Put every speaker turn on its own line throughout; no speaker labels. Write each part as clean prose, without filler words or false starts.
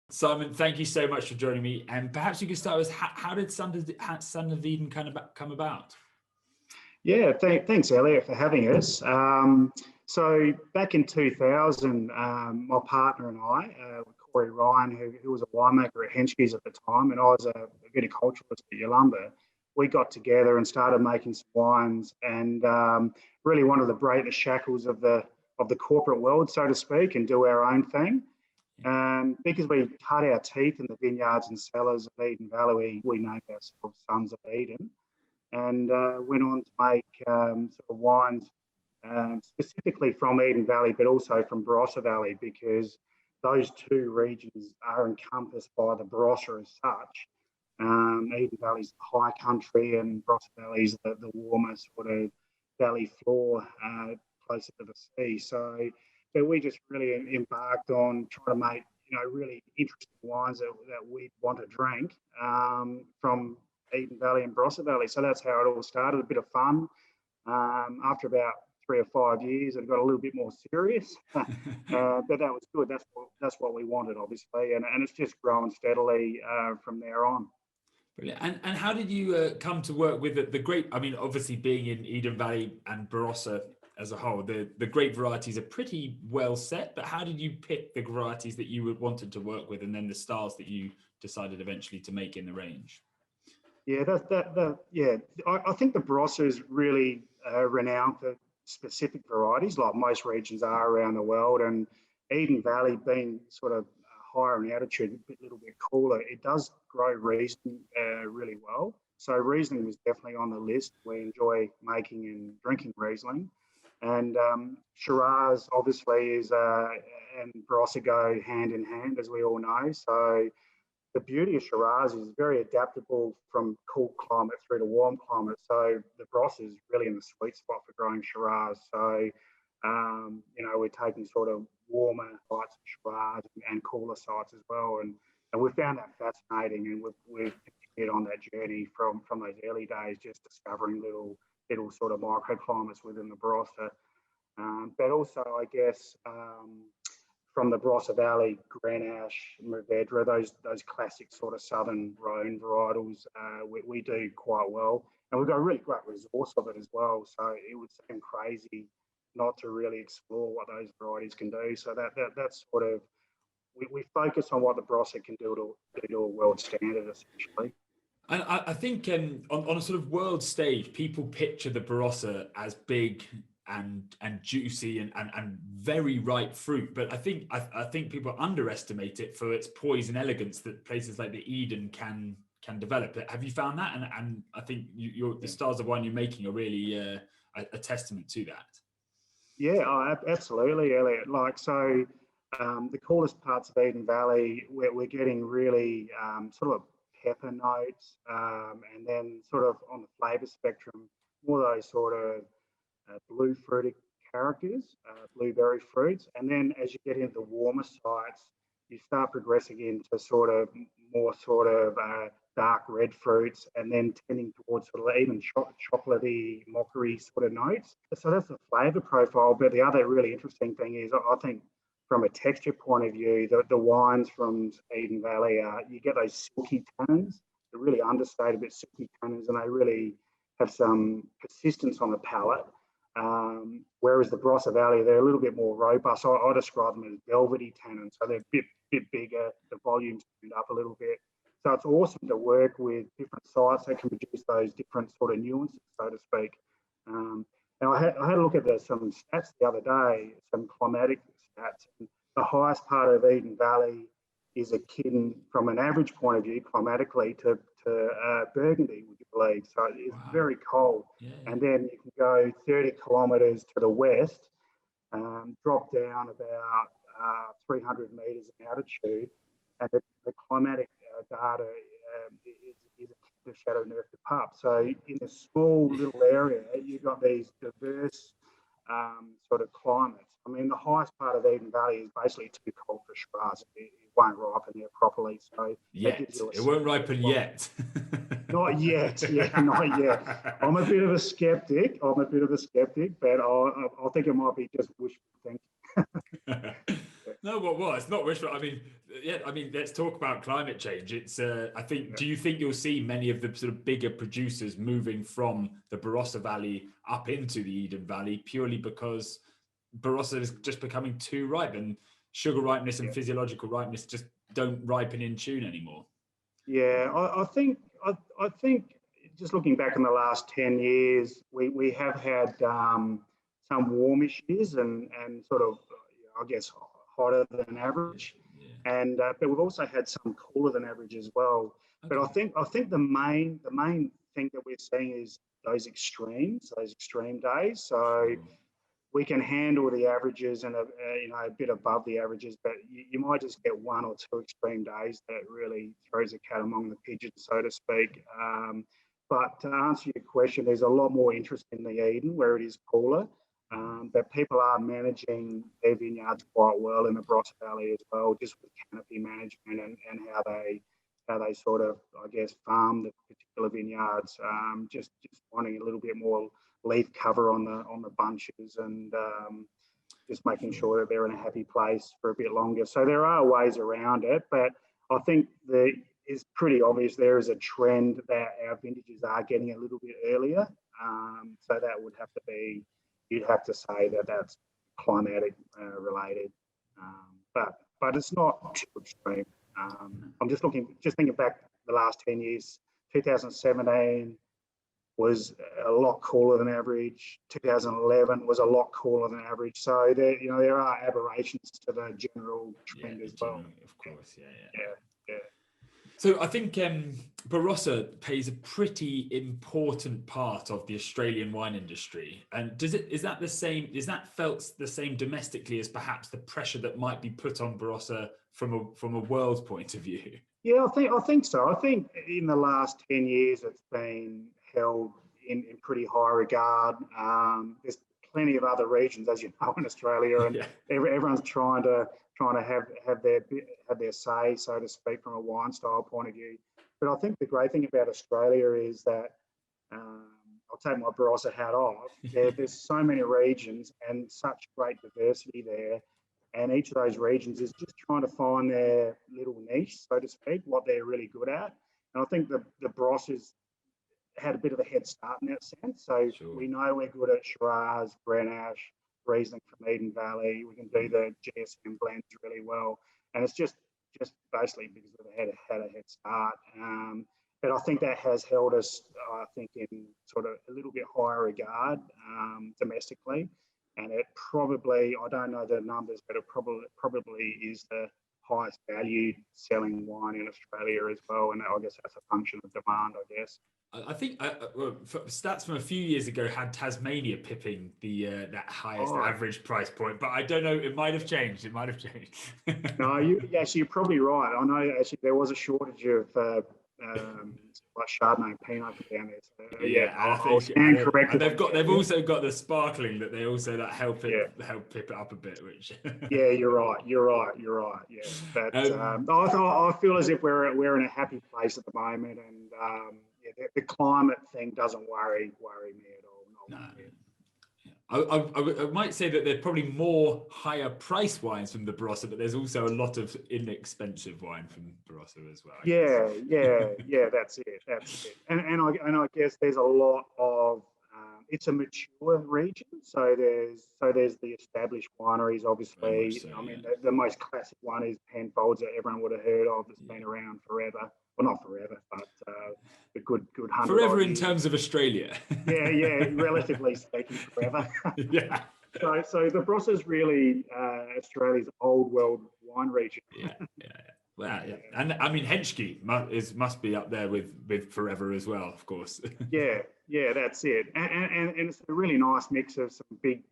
Simon, thank you so much for joining me. And perhaps you could start with how did Son of Eden kind of come about?
Yeah, thanks, Elliot, for having us. So back in 2000, my partner and I, Corey Ryan, who was a winemaker at Henschke's at the time, and I was a viticulturalist at Yalumba, we got together and started making some wines, and really wanted to break the shackles of the corporate world, so to speak, and do our own thing. Because we cut our teeth in the vineyards and cellars of Eden Valley, we named ourselves Sons of Eden, and went on to make sort of wines specifically from Eden Valley, but also from Barossa Valley, because those two regions are encompassed by the Barossa as such. Eden Valley's the high country, and Barossa Valley's the warmer sort of valley floor closer to the sea. So we just really embarked on trying to make really interesting wines that we'd want to drink from Eden Valley and Barossa Valley. So that's how it all started. A bit of fun. After about 3 or 5 years, it got a little bit more serious, but that was good. That's what we wanted, obviously, and it's just grown steadily from there on.
Brilliant. And how did you come to work with the grape? I mean, obviously being in Eden Valley and Barossa as a whole, the grape varieties are pretty well set, but how did you pick the varieties that you wanted to work with, and then the styles that you decided eventually to make in the range?
Yeah, I think the Barossa is really renowned for specific varieties, like most regions are around the world. And Eden Valley, being sort of higher in altitude, a little bit cooler, it does grow Riesling really well. So Riesling was definitely on the list. We enjoy making and drinking Riesling. And Shiraz obviously is, and Barossa go hand in hand, as we all know. So the beauty of Shiraz is very adaptable from cool climate through to warm climate. So the Barossa is really in the sweet spot for growing Shiraz. So, we're taking sort of warmer sites of Shiraz and cooler sites as well. And we found that fascinating, and we've continued on that journey from those early days, just discovering little sort of microclimates within the Barossa. But also, I guess, from the Barossa Valley, Grenache, Mourvedre, those classic sort of southern Rhone varietals, we do quite well. And we've got a really great resource of it as well. So it would seem crazy not to really explore what those varieties can do. So that's sort of, we focus on what the Barossa can do to a world standard, essentially.
And I think on a sort of world stage, people picture the Barossa as big and juicy and very ripe fruit, but I think people underestimate it for its poise and elegance that places like the Eden can develop. Have you found that? And I think the styles of wine you're making are really a testament to that.
Yeah, absolutely, Elliot. Like, so the coolest parts of Eden Valley, we're getting really sort of pepper notes, and then sort of on the flavour spectrum, more those sort of blue fruited characters, blueberry fruits. And then as you get into the warmer sites, you start progressing into sort of more sort of dark red fruits, and then tending towards sort of even chocolatey, mockery sort of notes. So that's the flavour profile. But the other really interesting thing is, I think, from a texture point of view, the wines from Eden Valley, you get those silky tannins. They're really understated, but silky tannins, and they really have some persistence on the palate. Whereas the Barossa Valley, they're a little bit more robust. I describe them as velvety tannins, so they're a bit bigger. The volume's turned up a little bit. So it's awesome to work with different sites that can produce those different sort of nuances, so to speak. Now, I had a look at some stats the other day, some climatic stats. And the highest part of Eden Valley is akin, from an average point of view, climatically, to Burgundy, would you believe? So it's very cold. Yeah. And then you can go 30 kilometres to the west, drop down about 300 metres in altitude, and the climatic data is the Chateau Neuf de Pape. So in a small little area, you've got these diverse sort of climates. I mean, the highest part of Eden Valley is basically too cold for Shiraz. It won't ripen there properly. So
it won't ripen yet.
Not yet. Yeah, not yet. I'm a bit of a skeptic, but I think it might be just wishful thinking.
No, well, it's not wishful. I mean, yeah, I mean, let's talk about climate change. It's, I think,
Yeah.
do you think you'll see many of the sort of bigger producers moving from the Barossa Valley up into the Eden Valley purely because Barossa is just becoming too ripe and sugar ripeness and
Yeah.
physiological ripeness just don't ripen in tune anymore?
Yeah, I think just looking back in the last 10 years, we have had some warmish years and sort of, I guess, hotter than average.
Yeah.
And but we've also had some cooler than average as well. But I think the main thing that we're seeing is those extreme days. So
Sure.
we can handle the averages and a bit above the averages, but you might just get one or two extreme days that really throws a cat among the pigeons, so to speak. But to answer your question, there's a lot more interest in the Eden where it is cooler, but people are managing their vineyards quite well in the Barossa Valley as well, just with canopy management and how they sort of, I guess, farm the particular vineyards, just wanting a little bit more leaf cover on the bunches and just making sure that they're in a happy place for a bit longer. So there are ways around it, but I think it's pretty obvious there is a trend that our vintages are getting a little bit earlier. So that would have to be, you'd have to say that that's climatic related, but it's not too extreme. I'm just thinking back the last 10 years, 2017 was a lot cooler than average. 2011 was a lot cooler than average. So there are aberrations to the general trend as well.
Of course,
Yeah.
So I think Barossa plays a pretty important part of the Australian wine industry. And is that felt the same domestically as perhaps the pressure that might be put on Barossa from a world point of view?
Yeah, I think so. I think in the last 10 years it's been held in pretty high regard. There's plenty of other regions, as you know, in Australia, and everyone's trying to have their say, so to speak, from a wine style point of view. But I think the great thing about Australia is that I'll take my Barossa hat off. There's so many regions and such great diversity there. And each of those regions is just trying to find their little niche, so to speak, what they're really good at. And I think the Barossa's had a bit of a head start in that sense. So we know we're good at Shiraz, Grenache, Riesling from Eden Valley. We can do the GSM blends really well. And it's just basically because we've had a head start. But I think that has held us, I think, in sort of a little bit higher regard domestically. And it probably, I don't know the numbers, but it probably is the highest valued selling wine in Australia as well. And I guess that's a function of demand, I guess.
I think stats from a few years ago had Tasmania pipping that highest average price point, but I don't know. It might have changed.
No, you're probably right. I know actually there was a shortage of like Chardonnay and Pinot down there. So, I'll stand corrected.
And they've also got the sparkling that they also help pip it up a bit. Which
yeah, you're right. Yeah, but I feel as if we're in a happy place at the moment, and the climate thing doesn't worry me at all.
I might say that there's probably more higher price wines from the Barossa, but there's also a lot of inexpensive wine from Barossa as well.
Yeah, that's it. And I guess there's a lot of it's a mature region, so there's the established wineries. Obviously,
So,
I mean the most classic one is Penfolds that everyone would have heard of. It's been around forever. Well, not forever, but a good 100
forever in
years.
terms of Australia.
yeah, relatively speaking, forever.
Yeah.
So the Barossa is really Australia's old world wine region.
Yeah. Well, yeah. And I mean, Henschke must be up there with forever as well, of course.
yeah, that's it. And it's a really nice mix of some big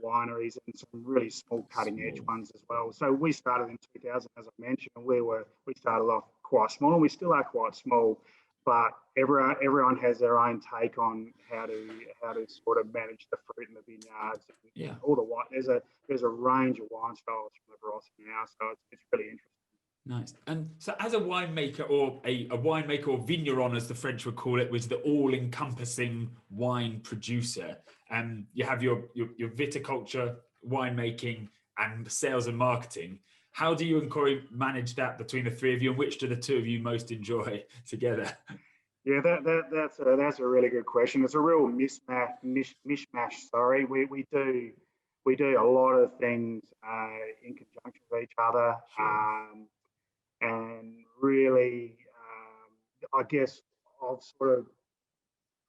wineries and some really small cutting edge ones as well. So we started in 2000, as I mentioned, and we started off quite small, and we still are quite small. But everyone has their own take on how to sort of manage the fruit in the vineyards.
Yeah.
All the wine, there's a range of wine styles from the Barossa now, so it's really interesting.
Nice. And so as a winemaker or a winemaker or vigneron, as the French would call it, was the all-encompassing wine producer. You have your viticulture, winemaking, and sales and marketing. how do you and Corey manage that between the three of you, and which do the two of you most enjoy together?
Yeah, that's a really good question. It's a real mishmash. Sorry, we do a lot of things in conjunction with each other,
Sure.
and really, I guess I've sort of,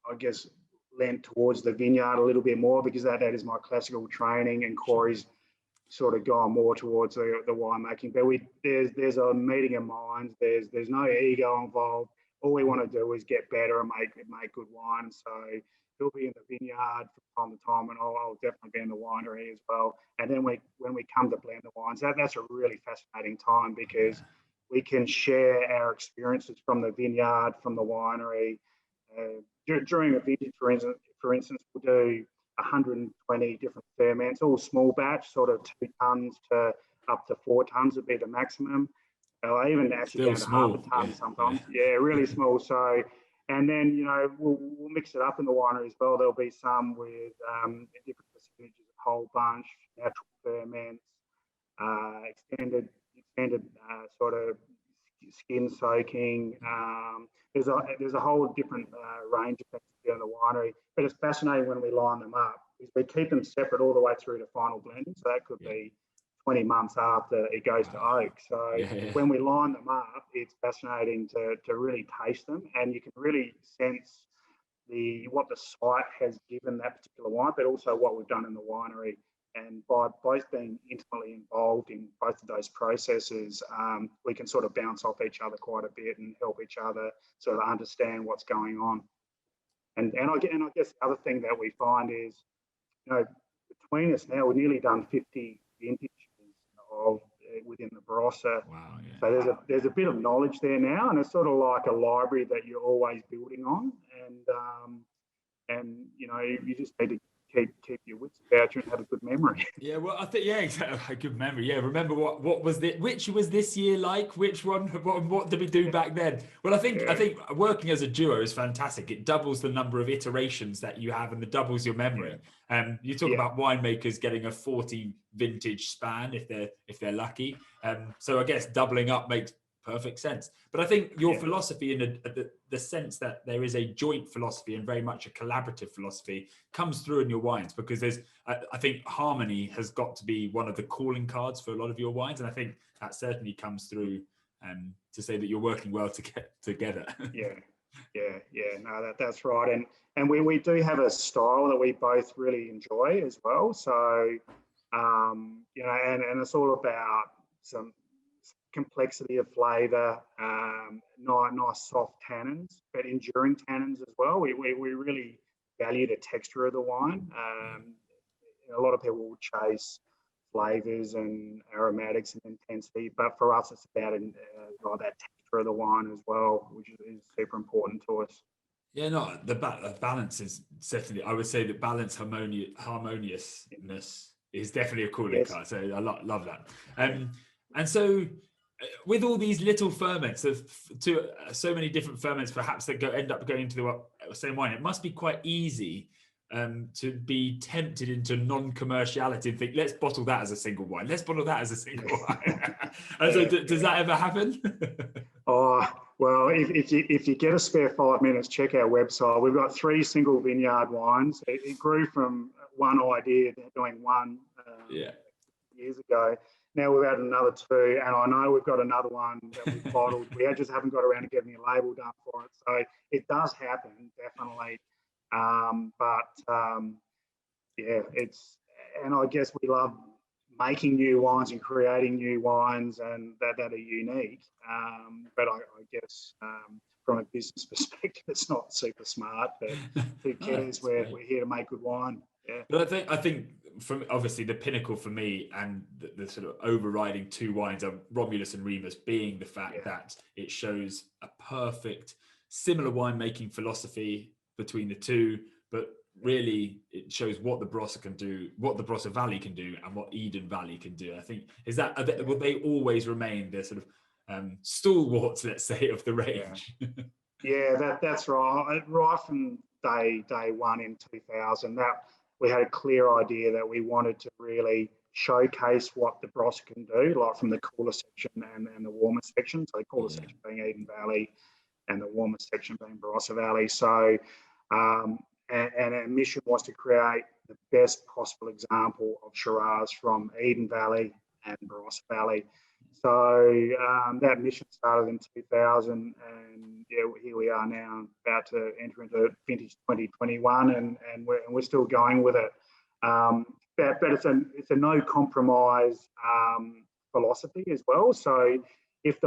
I guess, lent towards the vineyard a little bit more because that is my classical training, and
Sure.
Corey's sort of gone more towards the winemaking. But there's a meeting of minds. There's no ego involved. All we want to do is get better and make good wine. So he'll be in the vineyard from time to time, and I'll definitely be in the winery as well. And then when we come to blend the wines, that's a really fascinating time because
Yeah.
we can share our experiences from the vineyard, from the winery. During a vintage, for instance, we'll do 120 different ferments, all small batch, sort of 2 tons to up to 4 tons would be the maximum. Even actually
Still
down to half a
small.
ton
Yeah.
sometimes. Yeah, really small. So, and then we'll mix it up in the winery as well. There'll be some with different percentages of whole bunch, natural ferments, extended sort of skin soaking. There's a whole different range of things to do in the winery, but it's fascinating when we line them up because we keep them separate all the way through to final blending. So that could
Yeah.
be 20 months after it goes to oak. So
Yeah.
when we line them up, it's fascinating to really taste them, and you can really sense what the site has given that particular wine, but also what we've done in the winery. And by both being intimately involved in both of those processes, we can sort of bounce off each other quite a bit and help each other sort of understand what's going on. And I guess the other thing that we find is, between us now, we've nearly done 50 vintages of within the Barossa.
Wow. Yeah.
So there's a bit of knowledge there now, and it's sort of like a library that you're always building on, and you just need to keep your wits about you and have a good memory.
Yeah, well, I think exactly. A good memory. Yeah, remember what was which was this year like? Which one? What did we do back then? Well, I think working as a duo is fantastic. It doubles the number of iterations that you have, and it doubles your memory. You talk about winemakers getting a 40 vintage span if they're lucky. So I guess doubling up makes perfect sense. But I think your philosophy in the sense that there is a joint philosophy and very much a collaborative philosophy comes through in your wines, because I think harmony has got to be one of the calling cards for a lot of your wines. And I think that certainly comes through to say that you're working well together.
No, that's right. And we do have a style that we both really enjoy as well. So, and it's all about some complexity of flavour, nice soft tannins, but enduring tannins as well. We really value the texture of the wine. A lot of people will chase flavours and aromatics and intensity, but for us, it's about that texture of the wine as well, which is super important to us.
Yeah, no, the balance is certainly, I would say that balance, harmoniousness is definitely a calling card. So I love that. And so with all these little ferments so many different ferments, perhaps that end up going into the same wine, it must be quite easy to be tempted into non-commerciality and think, let's bottle that as a single wine. Let's bottle that as a single wine. And so does that ever happen?
Oh, well, if you get a spare 5 minutes, check our website. We've got 3 single vineyard wines. It grew from one idea, doing one years ago. Now we've had another 2, and I know we've got another one that we've bottled. We just haven't got around to getting a label done for it. So it does happen, definitely. And I guess we love making new wines and creating new wines and that are unique. But I guess from a business perspective, it's not super smart, but who cares? We're here to make good wine. Yeah.
But I think from obviously the pinnacle for me and the sort of overriding 2 wines of Romulus and Remus being the fact that it shows a perfect similar winemaking philosophy between the two, but really it shows what the Barossa can do, what the Barossa Valley can do, and what Eden Valley can do. I think will they always remain the sort of stalwarts, let's say, of the range?
That's right. Right from day one in 2000, that we had a clear idea that we wanted to really showcase what the Barossa can do, like from the cooler section and the warmer section. So the cooler section being Eden Valley and the warmer section being Barossa Valley. So, and our mission was to create the best possible example of Shiraz from Eden Valley and Barossa Valley. So that mission started in 2000, and here we are now, about to enter into vintage 2021, and we're still going with it. But it's a no compromise philosophy as well. So if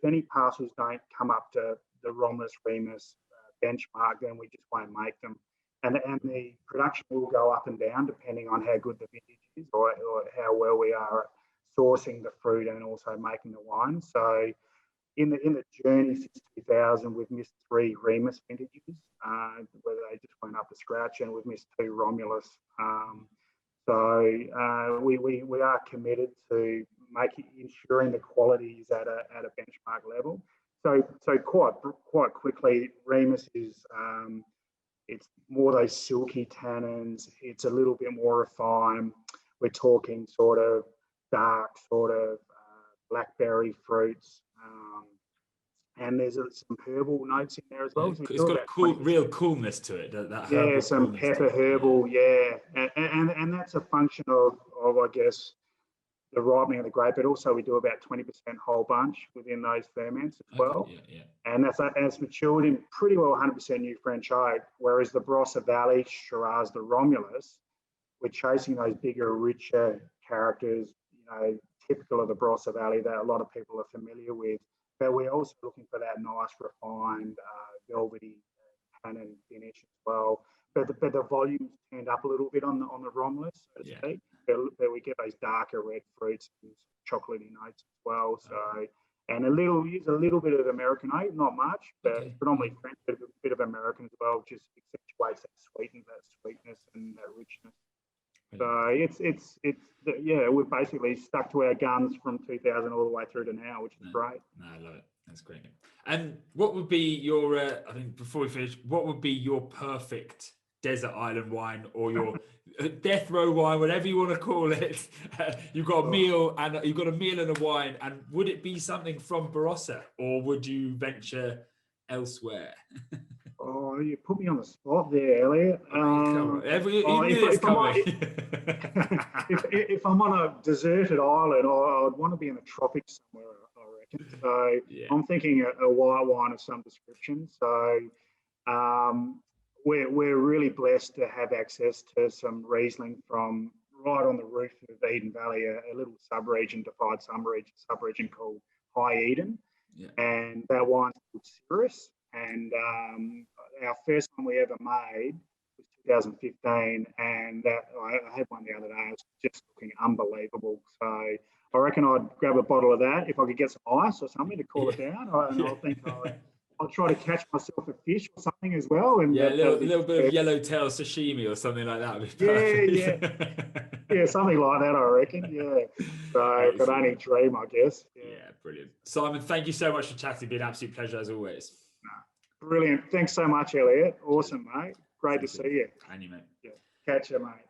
any parcels don't come up to the Romulus Remus benchmark, then we just won't make them. And the production will go up and down depending on how good the vintage is, or how well we are at sourcing the fruit and also making the wine. So in the journey since 2000, we've missed 3 Remus vintages, where they just went up to scratch, and we've missed 2 Romulus. So we are committed to ensuring the quality is at a benchmark level. So quite quickly, Remus is it's more those silky tannins. It's a little bit more refined. We're talking sort of dark, sort of blackberry fruits, and there's some herbal notes in there as well. So
it's got a real coolness to it. That
some pepper herbal, and that's a function of I guess the ripening of the grape, but also we do about 20% whole bunch within those ferments as well. And it's matured in pretty well 100% new French oak, whereas the Barossa Valley Shiraz, the Romulus, we're chasing those bigger, richer characters, typical of the Barossa Valley that a lot of people are familiar with. But we're also looking for that nice, refined, velvety tannin finish as well. But the volume's turned up a little bit on the Romulus, so to speak. But we get those darker red fruits and chocolatey notes as well. So, and use a little bit of American oak, not much, but predominantly French, but a bit of American as well, just accentuates that sweetness and that richness. So we've basically stuck to our guns from 2000 all the way through to now, which is great.
No, I love it. That's great. And what would be your, I think before we finish, what would be your perfect desert island wine, or your death row wine, whatever you want to call it? You've got a meal and a wine, and would it be something from Barossa, or would you venture elsewhere?
Oh, you put me on the spot there, Elliot. If I'm on a deserted island, I'd want to be in the tropics somewhere, I reckon. So I'm thinking a white wine of some description. So we're really blessed to have access to some Riesling from right on the roof of Eden Valley, a little defined sub-region called High Eden. And that wine's called Cirrus. And our first one we ever made was 2015, and I had one the other day. It was just looking unbelievable. So I reckon I'd grab a bottle of that if I could get some ice or something to cool it down. I think I'll try to catch myself a fish or something as well. And
a little bit of yellowtail sashimi or something like that would be perfect.
Something like that, I reckon. So I could only dream, I guess.
Brilliant. Simon, thank you so much for chatting. It's been an absolute pleasure as always.
Brilliant. Thanks so much, Elliot. Awesome, mate. Great to see you.
And you, mate.
Catch you, mate.